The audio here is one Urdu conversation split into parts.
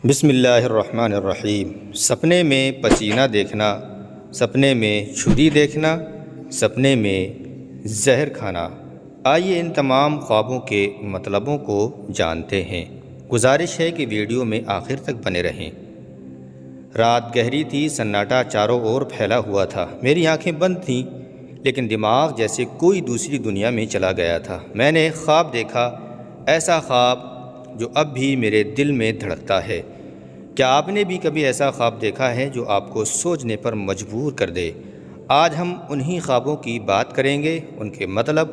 بسم اللہ الرحمن الرحیم۔ سپنے میں پسینہ دیکھنا، سپنے میں چھری دیکھنا، سپنے میں زہر کھانا۔ آئیے ان تمام خوابوں کے مطلبوں کو جانتے ہیں۔ گزارش ہے کہ ویڈیو میں آخر تک بنے رہیں۔ رات گہری تھی، سناٹا چاروں اور پھیلا ہوا تھا۔ میری آنکھیں بند تھیں لیکن دماغ جیسے کوئی دوسری دنیا میں چلا گیا تھا۔ میں نے ایک خواب دیکھا، ایسا خواب جو اب بھی میرے دل میں دھڑکتا ہے۔ کیا آپ نے بھی کبھی ایسا خواب دیکھا ہے جو آپ کو سوچنے پر مجبور کر دے؟ آج ہم انہی خوابوں کی بات کریں گے، ان کے مطلب،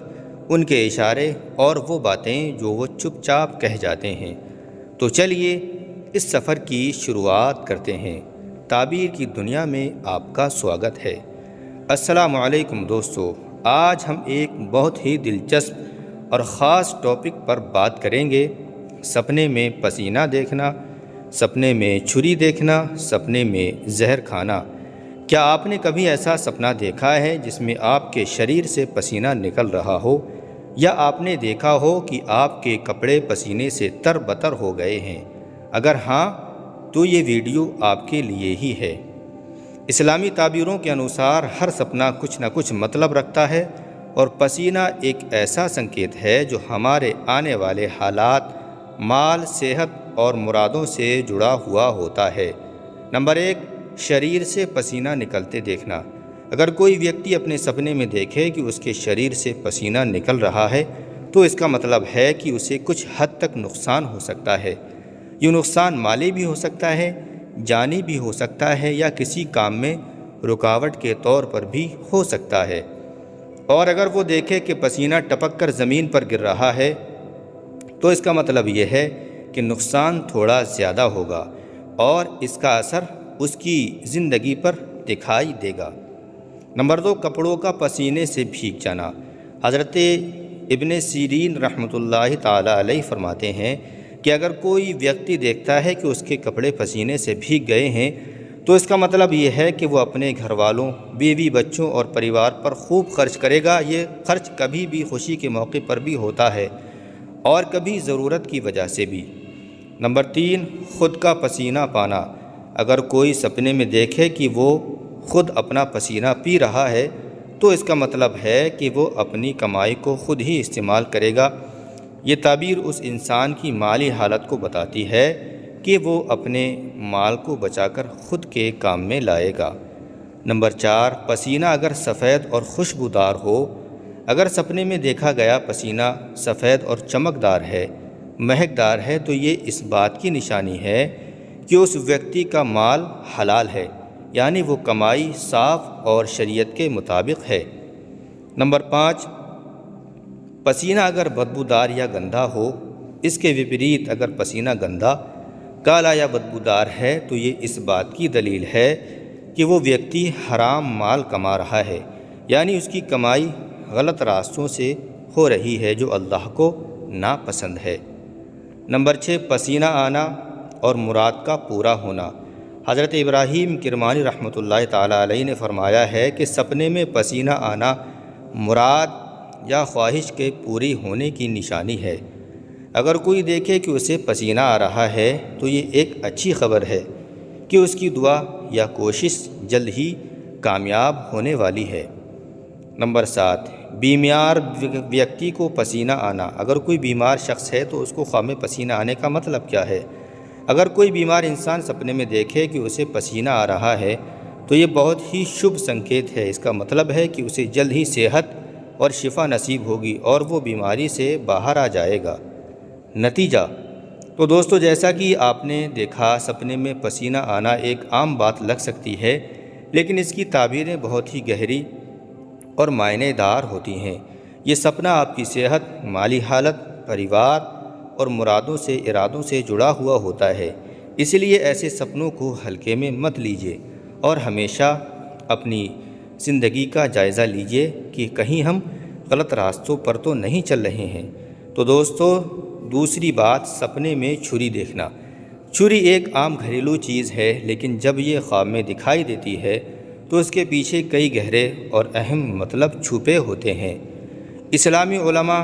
ان کے اشارے اور وہ باتیں جو وہ چپ چاپ کہہ جاتے ہیں۔ تو چلیے اس سفر کی شروعات کرتے ہیں۔ تعبیر کی دنیا میں آپ کا سواگت ہے۔ السلام علیکم دوستو، آج ہم ایک بہت ہی دلچسپ اور خاص ٹاپک پر بات کریں گے۔ سپنے میں پسینہ دیکھنا، سپنے میں چھری دیکھنا، سپنے میں زہر کھانا۔ کیا آپ نے کبھی ایسا سپنا دیکھا ہے جس میں آپ کے شریر سے پسینہ نکل رہا ہو، یا آپ نے دیکھا ہو کہ آپ کے کپڑے پسینے سے تر بتر ہو گئے ہیں؟ اگر ہاں تو یہ ویڈیو آپ کے لیے ہی ہے۔ اسلامی تعبیروں کے انوسار ہر سپنا کچھ نہ کچھ مطلب رکھتا ہے، اور پسینہ ایک ایسا سنکیت ہے جو ہمارے آنے والے حالات، مال، صحت اور مرادوں سے جڑا ہوا ہوتا ہے۔ نمبر 1، شریر سے پسینہ نکلتے دیکھنا۔ اگر کوئی ویکتی اپنے سپنے میں دیکھے کہ اس کے شریر سے پسینہ نکل رہا ہے تو اس کا مطلب ہے کہ اسے کچھ حد تک نقصان ہو سکتا ہے۔ یہ نقصان مالی بھی ہو سکتا ہے، جانی بھی ہو سکتا ہے، یا کسی کام میں رکاوٹ کے طور پر بھی ہو سکتا ہے۔ اور اگر وہ دیکھے کہ پسینہ ٹپک کر زمین پر گر رہا ہے تو اس کا مطلب یہ ہے کہ نقصان تھوڑا زیادہ ہوگا اور اس کا اثر اس کی زندگی پر دکھائی دے گا۔ نمبر 2، کپڑوں کا پسینے سے بھیگ جانا۔ حضرت ابن سیرین رحمۃ اللہ تعالی علیہ فرماتے ہیں کہ اگر کوئی ویکتی دیکھتا ہے کہ اس کے کپڑے پسینے سے بھیگ گئے ہیں تو اس کا مطلب یہ ہے کہ وہ اپنے گھر والوں، بیوی بچوں اور پریوار پر خوب خرچ کرے گا۔ یہ خرچ کبھی بھی خوشی کے موقع پر بھی ہوتا ہے اور کبھی ضرورت کی وجہ سے بھی۔ نمبر 3، خود کا پسینہ پانا۔ اگر کوئی سپنے میں دیکھے کہ وہ خود اپنا پسینہ پی رہا ہے تو اس کا مطلب ہے کہ وہ اپنی کمائی کو خود ہی استعمال کرے گا۔ یہ تعبیر اس انسان کی مالی حالت کو بتاتی ہے کہ وہ اپنے مال کو بچا کر خود کے کام میں لائے گا۔ نمبر 4، پسینہ اگر سفید اور خوشبودار ہو۔ اگر سپنے میں دیکھا گیا پسینہ سفید اور چمکدار ہے، مہکدار ہے، تو یہ اس بات کی نشانی ہے کہ اس ویکتی کا مال حلال ہے، یعنی وہ کمائی صاف اور شریعت کے مطابق ہے۔ نمبر 5، پسینہ اگر بدبودار یا گندا ہو۔ اس کے وپریت اگر پسینہ گندا، کالا یا بدبودار ہے تو یہ اس بات کی دلیل ہے کہ وہ ویکتی حرام مال کما رہا ہے، یعنی اس کی کمائی غلط راستوں سے ہو رہی ہے جو اللہ کو ناپسند ہے۔ نمبر 6، پسینہ آنا اور مراد کا پورا ہونا۔ حضرت ابراہیم کرمانی رحمۃ اللہ تعالی علیہ نے فرمایا ہے کہ سپنے میں پسینہ آنا مراد یا خواہش کے پوری ہونے کی نشانی ہے۔ اگر کوئی دیکھے کہ اسے پسینہ آ رہا ہے تو یہ ایک اچھی خبر ہے کہ اس کی دعا یا کوشش جلد ہی کامیاب ہونے والی ہے۔ نمبر 7، بیمار ویکتی کو پسینہ آنا۔ اگر کوئی بیمار شخص ہے تو اس کو خواب میں پسینہ آنے کا مطلب کیا ہے؟ اگر کوئی بیمار انسان سپنے میں دیکھے کہ اسے پسینہ آ رہا ہے تو یہ بہت ہی شبھ سنکیت ہے۔ اس کا مطلب ہے کہ اسے جلد ہی صحت اور شفا نصیب ہوگی اور وہ بیماری سے باہر آ جائے گا۔ نتیجہ تو دوستو، جیسا کہ آپ نے دیکھا، سپنے میں پسینہ آنا ایک عام بات لگ سکتی ہے، لیکن اس کی تعبیریں بہت ہی گہری اور معنی دار ہوتی ہیں۔ یہ سپنا آپ کی صحت، مالی حالت، پریوار اور مرادوں سے، ارادوں سے جڑا ہوا ہوتا ہے۔ اس لیے ایسے سپنوں کو ہلکے میں مت لیجیے اور ہمیشہ اپنی زندگی کا جائزہ لیجیے کہ کہیں ہم غلط راستوں پر تو نہیں چل رہے ہیں۔ تو دوستو، دوسری بات، سپنے میں چھری دیکھنا۔ چھری ایک عام گھریلو چیز ہے، لیکن جب یہ خواب میں دکھائی دیتی ہے تو اس کے پیچھے کئی گہرے اور اہم مطلب چھپے ہوتے ہیں۔ اسلامی علماء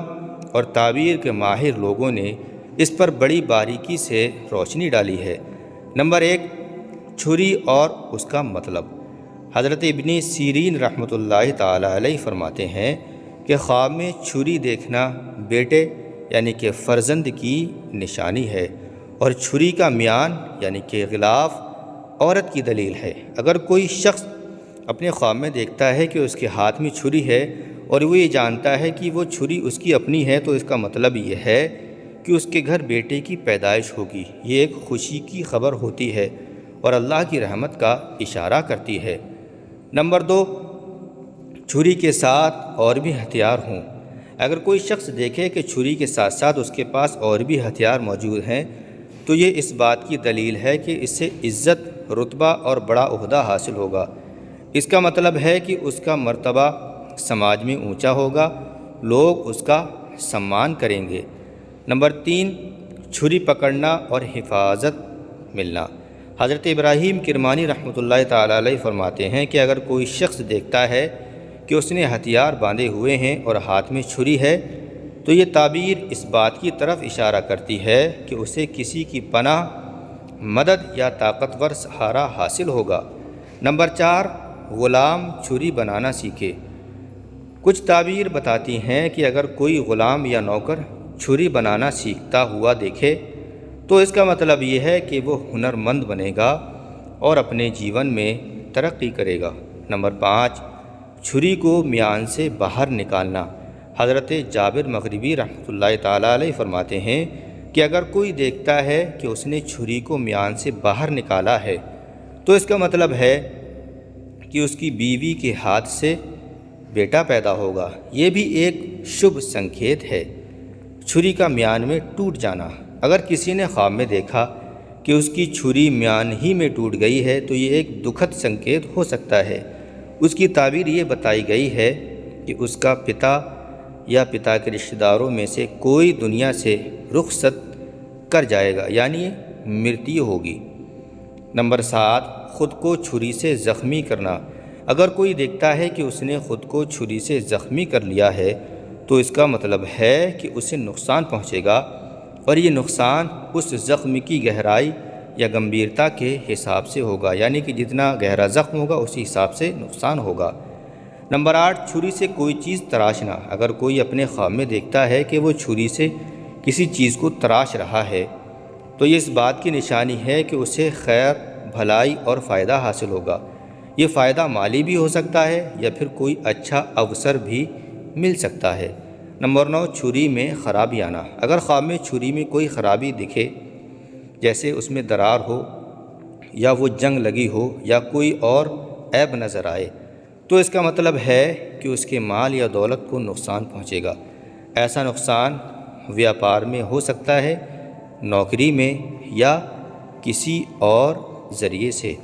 اور تعبیر کے ماہر لوگوں نے اس پر بڑی باریکی سے روشنی ڈالی ہے۔ نمبر 1، چھری اور اس کا مطلب۔ حضرت ابن سیرین رحمۃ اللہ تعالی علیہ فرماتے ہیں کہ خواب میں چھری دیکھنا بیٹے یعنی کہ فرزند کی نشانی ہے، اور چھری کا میان یعنی کہ غلاف عورت کی دلیل ہے۔ اگر کوئی شخص اپنے خواب میں دیکھتا ہے کہ اس کے ہاتھ میں چھری ہے اور وہ یہ جانتا ہے کہ وہ چھری اس کی اپنی ہے، تو اس کا مطلب یہ ہے کہ اس کے گھر بیٹے کی پیدائش ہوگی۔ یہ ایک خوشی کی خبر ہوتی ہے اور اللہ کی رحمت کا اشارہ کرتی ہے۔ نمبر 2، چھری کے ساتھ اور بھی ہتھیار ہوں۔ اگر کوئی شخص دیکھے کہ چھری کے ساتھ ساتھ اس کے پاس اور بھی ہتھیار موجود ہیں، تو یہ اس بات کی دلیل ہے کہ اس سے عزت، رتبہ اور بڑا عہدہ حاصل ہوگا۔ اس کا مطلب ہے کہ اس کا مرتبہ سماج میں اونچا ہوگا، لوگ اس کا سمان کریں گے۔ نمبر 3، چھری پکڑنا اور حفاظت ملنا۔ حضرت ابراہیم کرمانی رحمۃ اللہ تعالی علیہ فرماتے ہیں کہ اگر کوئی شخص دیکھتا ہے کہ اس نے ہتھیار باندھے ہوئے ہیں اور ہاتھ میں چھری ہے، تو یہ تعبیر اس بات کی طرف اشارہ کرتی ہے کہ اسے کسی کی پناہ، مدد یا طاقتور سہارا حاصل ہوگا۔ نمبر 4، غلام چھری بنانا سیکھے۔ کچھ تعبیر بتاتی ہیں کہ اگر کوئی غلام یا نوکر چھری بنانا سیکھتا ہوا دیکھے تو اس کا مطلب یہ ہے کہ وہ ہنر مند بنے گا اور اپنے جیون میں ترقی کرے گا۔ نمبر 5، چھری کو میان سے باہر نکالنا۔ حضرت جابر مغربی رحمۃ اللہ تعالی علیہ فرماتے ہیں کہ اگر کوئی دیکھتا ہے کہ اس نے چھری کو میان سے باہر نکالا ہے، تو اس کا مطلب ہے کہ اس کی بیوی کے ہاتھ سے بیٹا پیدا ہوگا۔ یہ بھی ایک شبھ سنکیت ہے۔ چھری کا میان میں ٹوٹ جانا۔ اگر کسی نے خواب میں دیکھا کہ اس کی چھری میان ہی میں ٹوٹ گئی ہے، تو یہ ایک دکھد سنکیت ہو سکتا ہے۔ اس کی تعبیر یہ بتائی گئی ہے کہ اس کا پتا یا پتا کے رشتہ داروں میں سے کوئی دنیا سے رخصت کر جائے گا، یعنی مرتیو ہوگی۔ نمبر 7، خود کو چھری سے زخمی کرنا۔ اگر کوئی دیکھتا ہے کہ اس نے خود کو چھری سے زخمی کر لیا ہے، تو اس کا مطلب ہے کہ اسے نقصان پہنچے گا، اور یہ نقصان اس زخم کی گہرائی یا گمبھیرتا کے حساب سے ہوگا، یعنی کہ جتنا گہرا زخم ہوگا اسی حساب سے نقصان ہوگا۔ نمبر 8، چھری سے کوئی چیز تراشنا۔ اگر کوئی اپنے خواب میں دیکھتا ہے کہ وہ چھری سے کسی چیز کو تراش رہا ہے، تو یہ اس بات کی نشانی ہے کہ اسے خیر، بھلائی اور فائدہ حاصل ہوگا۔ یہ فائدہ مالی بھی ہو سکتا ہے یا پھر کوئی اچھا اوسر بھی مل سکتا ہے۔ نمبر 9، چھری میں خرابی آنا۔ اگر خواب میں چھری میں کوئی خرابی دکھے، جیسے اس میں درار ہو یا وہ جنگ لگی ہو یا کوئی اور عیب نظر آئے، تو اس کا مطلب ہے کہ اس کے مال یا دولت کو نقصان پہنچے گا۔ ایسا نقصان ویاپار میں ہو سکتا ہے، نوکری میں یا کسی اور ذریعے سے۔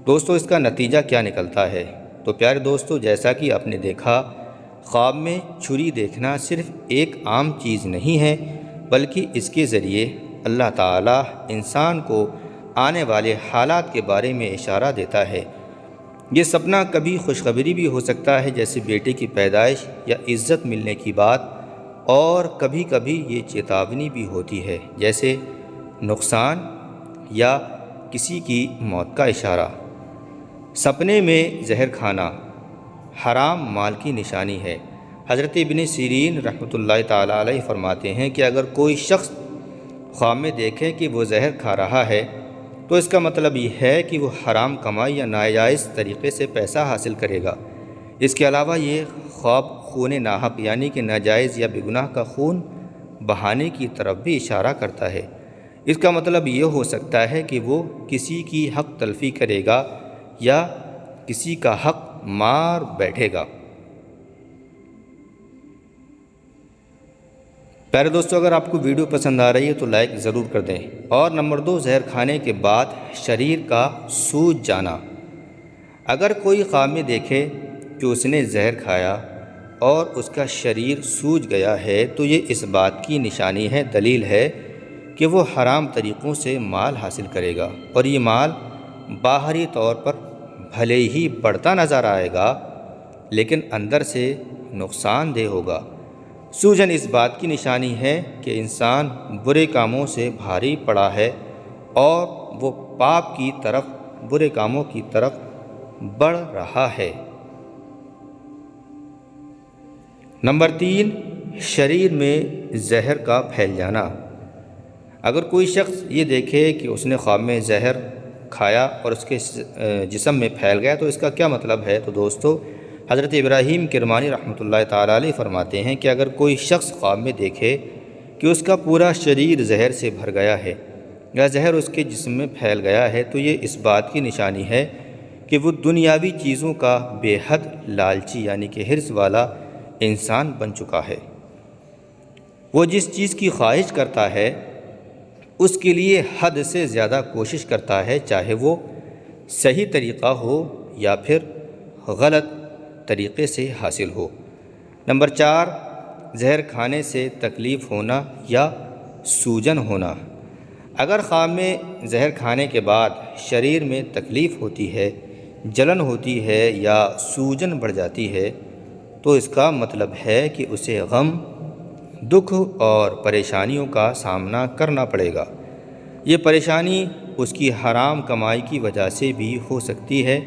دوستو، اس کا نتیجہ کیا نکلتا ہے؟ تو پیارے دوستو، جیسا کہ آپ نے دیکھا، خواب میں چھری دیکھنا صرف ایک عام چیز نہیں ہے، بلکہ اس کے ذریعے اللہ تعالیٰ انسان کو آنے والے حالات کے بارے میں اشارہ دیتا ہے۔ یہ سپنا کبھی خوشخبری بھی ہو سکتا ہے، جیسے بیٹے کی پیدائش یا عزت ملنے کی بات، اور کبھی کبھی یہ چیتاونی بھی ہوتی ہے، جیسے نقصان یا کسی کی موت کا اشارہ۔ سپنے میں زہر کھانا حرام مال کی نشانی ہے۔ حضرت ابن سیرین رحمۃ اللہ تعالی علیہ فرماتے ہیں کہ اگر کوئی شخص خواب میں دیکھے کہ وہ زہر کھا رہا ہے، تو اس کا مطلب یہ ہے کہ وہ حرام کمائی یا ناجائز طریقے سے پیسہ حاصل کرے گا۔ اس کے علاوہ یہ خواب خون ناحق یعنی کہ ناجائز یا بے گناہ کا خون بہانے کی طرف بھی اشارہ کرتا ہے۔ اس کا مطلب یہ ہو سکتا ہے کہ وہ کسی کی حق تلفی کرے گا یا کسی کا حق مار بیٹھے گا۔ پیارے دوستو، اگر آپ کو ویڈیو پسند آ رہی ہے تو لائک ضرور کر دیں۔ اور نمبر 2، زہر کھانے کے بعد شریر کا سوج جانا۔ اگر کوئی خواب میں دیکھے کہ اس نے زہر کھایا اور اس کا شریر سوج گیا ہے، تو یہ اس بات کی نشانی ہے، دلیل ہے کہ وہ حرام طریقوں سے مال حاصل کرے گا، اور یہ مال باہری طور پر بھلے ہی بڑھتا نظر آئے گا، لیکن اندر سے نقصان دہ ہوگا۔ سوجن اس بات کی نشانی ہے کہ انسان برے کاموں سے بھاری پڑا ہے اور وہ پاپ کی طرف، برے کاموں کی طرف بڑھ رہا ہے۔ نمبر 3، شریر میں زہر کا پھیل جانا۔ اگر کوئی شخص یہ دیکھے کہ اس نے خواب میں زہر کھایا اور اس کے جسم میں پھیل گیا تو اس کا کیا مطلب ہے؟ تو دوستو، حضرت ابراہیم کرمانی رحمۃ اللہ تعالیٰ علیہ فرماتے ہیں کہ اگر کوئی شخص خواب میں دیکھے کہ اس کا پورا شریر زہر سے بھر گیا ہے یا زہر اس کے جسم میں پھیل گیا ہے تو یہ اس بات کی نشانی ہے کہ وہ دنیاوی چیزوں کا بے حد لالچی یعنی کہ حرص والا انسان بن چکا ہے۔ وہ جس چیز کی خواہش کرتا ہے اس کے لیے حد سے زیادہ کوشش کرتا ہے، چاہے وہ صحیح طریقہ ہو یا پھر غلط طریقے سے حاصل ہو۔ نمبر 4، زہر کھانے سے تکلیف ہونا یا سوجن ہونا۔ اگر خواب میں زہر کھانے کے بعد شریر میں تکلیف ہوتی ہے، جلن ہوتی ہے یا سوجن بڑھ جاتی ہے تو اس کا مطلب ہے کہ اسے غم، دکھ اور پریشانیوں کا سامنا کرنا پڑے گا۔ یہ پریشانی اس کی حرام کمائی کی وجہ سے بھی ہو سکتی ہے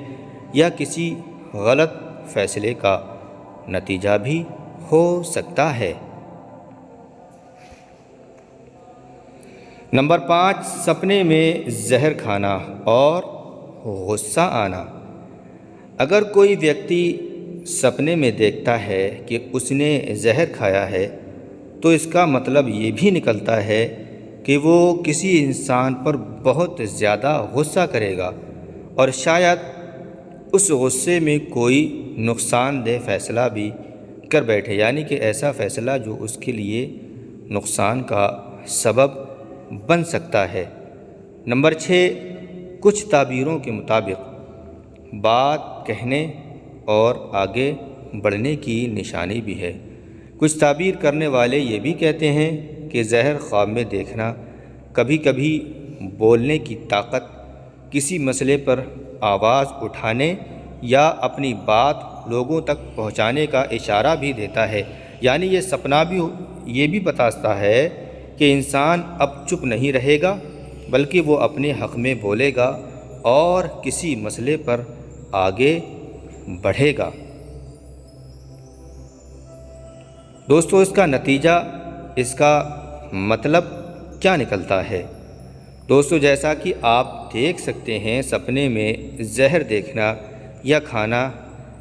یا کسی غلط فیصلے کا نتیجہ بھی ہو سکتا ہے۔ نمبر 5، سپنے میں زہر کھانا اور غصہ آنا۔ اگر کوئی ویکتی سپنے میں دیکھتا ہے کہ اس نے زہر کھایا ہے تو اس کا مطلب یہ بھی نکلتا ہے کہ وہ کسی انسان پر بہت زیادہ غصہ کرے گا اور شاید اس غصے میں کوئی نقصان دہ فیصلہ بھی کر بیٹھے، یعنی کہ ایسا فیصلہ جو اس کے لیے نقصان کا سبب بن سکتا ہے۔ نمبر 6، کچھ تعبیروں کے مطابق بات کہنے اور آگے بڑھنے کی نشانی بھی ہے۔ کچھ تعبیر کرنے والے یہ بھی کہتے ہیں کہ زہر خواب میں دیکھنا کبھی کبھی بولنے کی طاقت، کسی مسئلے پر آواز اٹھانے یا اپنی بات لوگوں تک پہنچانے کا اشارہ بھی دیتا ہے، یعنی یہ سپنا بھی یہ بھی بتاتا ہے کہ انسان اب چپ نہیں رہے گا بلکہ وہ اپنے حق میں بولے گا اور کسی مسئلے پر آگے بڑھے گا۔ دوستو، اس کا نتیجہ، اس کا مطلب کیا نکلتا ہے؟ دوستو، جیسا کہ آپ دیکھ سکتے ہیں، سپنے میں زہر دیکھنا یا کھانا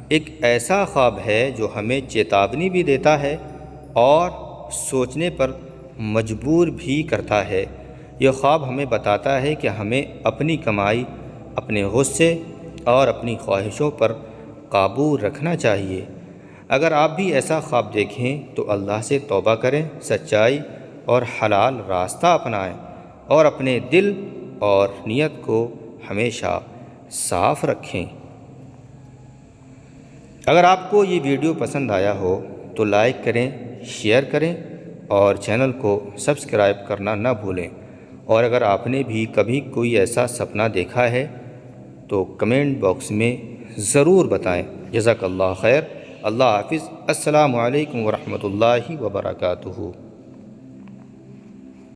ایک ایسا خواب ہے جو ہمیں چیتاونی بھی دیتا ہے اور سوچنے پر مجبور بھی کرتا ہے۔ یہ خواب ہمیں بتاتا ہے کہ ہمیں اپنی کمائی، اپنے غصے اور اپنی خواہشوں پر قابو رکھنا چاہیے۔ اگر آپ بھی ایسا خواب دیکھیں تو اللہ سے توبہ کریں، سچائی اور حلال راستہ اپنائیں اور اپنے دل اور نیت کو ہمیشہ صاف رکھیں۔ اگر آپ کو یہ ویڈیو پسند آیا ہو تو لائک کریں، شیئر کریں اور چینل کو سبسکرائب کرنا نہ بھولیں۔ اور اگر آپ نے بھی کبھی کوئی ایسا سپنا دیکھا ہے تو کمنٹ باکس میں ضرور بتائیں۔ جزاک اللہ خیر۔ اللہ حافظ۔ السلام علیکم ورحمۃ اللہ وبرکاتہ۔